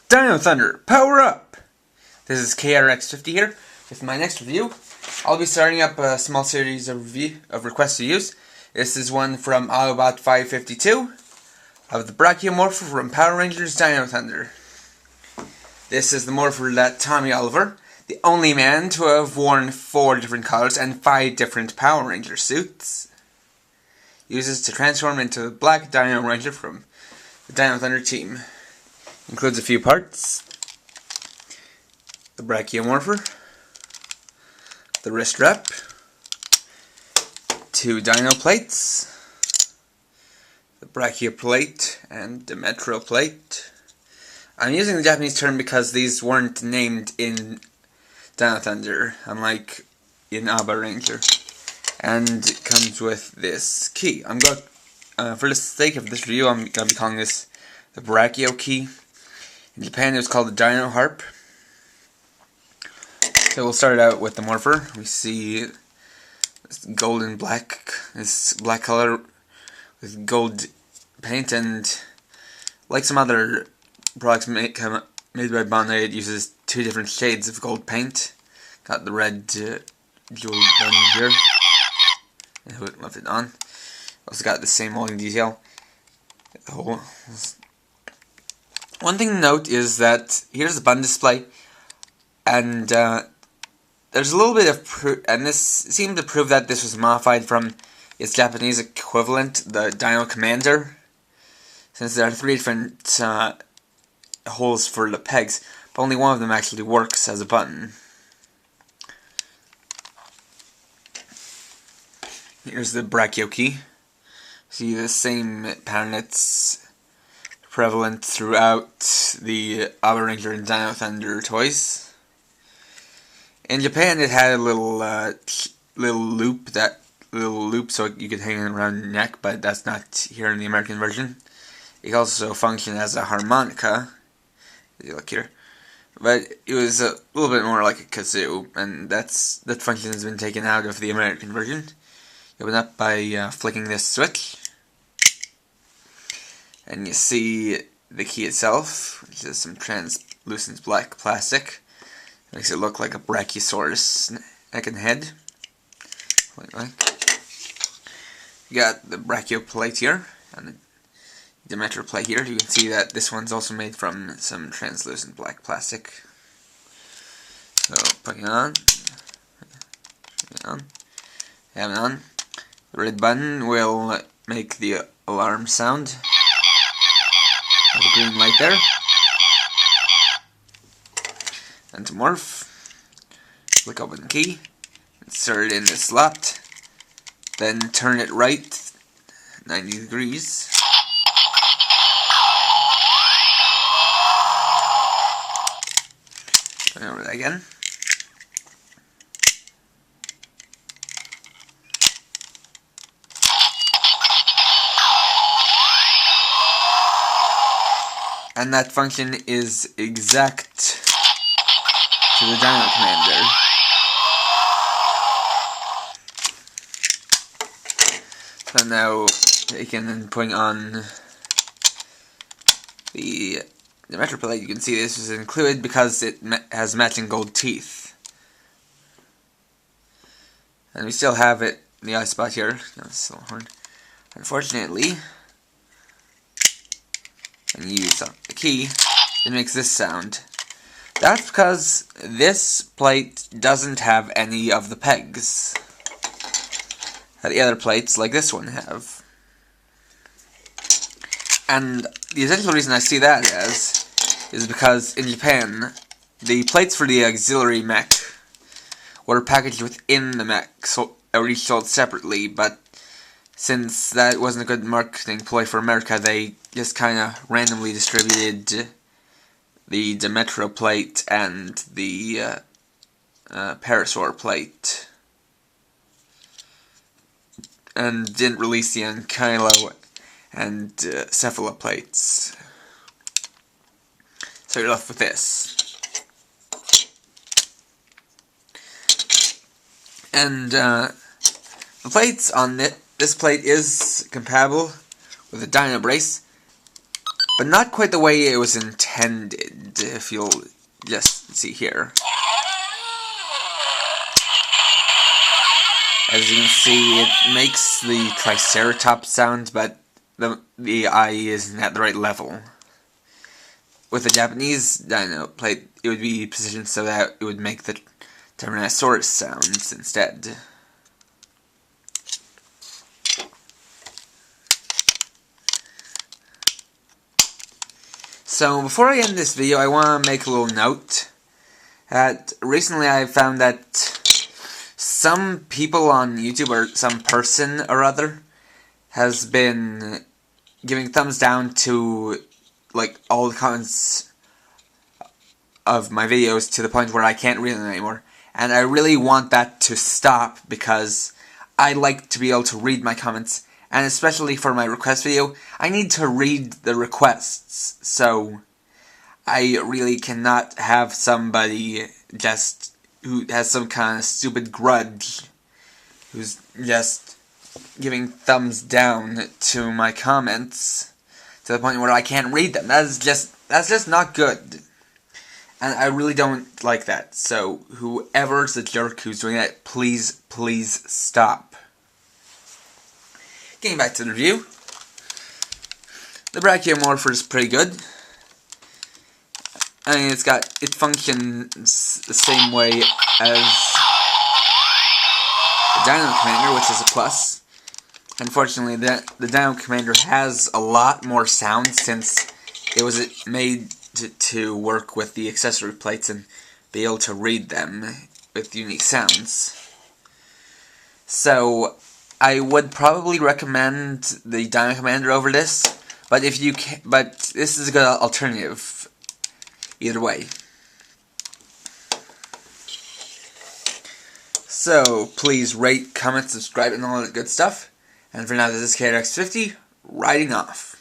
Dino Thunder, power up! This is KRX50 here. With my next review, I'll be starting up a small series of requests to use. This is one from Autobot 552 of the Brachio Morpher from Power Rangers Dino Thunder. This is the Morpher that Tommy Oliver, the only man to have worn 4 different colors and 5 different Power Ranger suits, uses to transform into the Black Dino Ranger from the Dino Thunder team. Includes a few parts: the Brachio Morpher, the wrist wrap, 2 dino plates, the Brachio plate and the Metro plate. I'm using the Japanese term because these weren't named in Dino Thunder, unlike in Aba Ranger. And it comes with this key. For the sake of this review, I'm going to be calling this the Brachio key. In Japan, it was called the Dino Harp. So we'll start out with the Morpher. We see this gold and black, this black color with gold paint, and like some other products made by Bandai, it uses 2 different shades of gold paint. Got the red jewel button here. I haven't left it on. Also got the same molding detail. One thing to note is that here's the button display, and there's a little bit of proof, and this seemed to prove that this was modified from its Japanese equivalent, the Dino Commander, since there are 3 different holes for the pegs, but only one of them actually works as a button. Here's the Brachio key. See the same pattern that's prevalent throughout the Aba Ranger and Dino Thunder toys. In Japan, it had a little loop so you could hang it around your neck, but that's not here in the American version. It can also function as a harmonica. You look here, but it was a little bit more like a kazoo, and that function has been taken out of the American version. You open up by flicking this switch, and you see the key itself, which is some translucent black plastic. Makes it look like a Brachiosaurus neck and head. You got the Brachio plate here, and the Metro plate here. You can see that this one's also made from some translucent black plastic. So, putting it on. Have it on. The red button will make the alarm sound. With the green light there. And to morph, flick open the key, insert it in this slot, then turn it right 90 degrees. Turn over that again. And that function is exact to the Dino Commander. So now taking and putting on the Metro plate, you can see this is included because it has matching gold teeth. And we still have it in the eye spot here. No, it's still horn. Unfortunately, when you use the key, it makes this sound. That's because this plate doesn't have any of the pegs that the other plates, like this one, have. And the essential reason I see that as is because in Japan, the plates for the auxiliary mech were packaged within the mech, so each sold separately, but since that wasn't a good marketing ploy for America, they just kind of randomly distributed the Metro plate and the Parasaur plate, and didn't release the Ankylo and Cephala plates. So you're left with this. And the plates on this plate is compatible with a Dino Brace, but not quite the way it was intended. if you'll just see here. As you can see, it makes the Triceratops sound, but the I isn't at the right level. With the Japanese dino plate, it would be positioned so that it would make the Tyrannosaurus sounds instead. So before I end this video, I want to make a little note that recently I found that some people on YouTube, or some person or other, has been giving thumbs down to like all the comments of my videos to the point where I can't read them anymore. And I really want that to stop, because I like to be able to read my comments, and especially for my request video, I need to read the requests. So I really cannot have somebody just who has some kind of stupid grudge who's just giving thumbs down to my comments to the point where I can't read them. That's just not good. And I really don't like that. So whoever's the jerk who's doing that, please, please stop. Getting back to the review. The Brachio Morpher is pretty good. I mean, it functions the same way as the Dino Commander, which is a plus. Unfortunately, the Dino Commander has a lot more sound, since it was made to work with the accessory plates and be able to read them with unique sounds. So I would probably recommend the Dino Commander over this, but but this is a good alternative either way. So please rate, comment, subscribe, and all that good stuff. And for now, this is KRX50, riding off.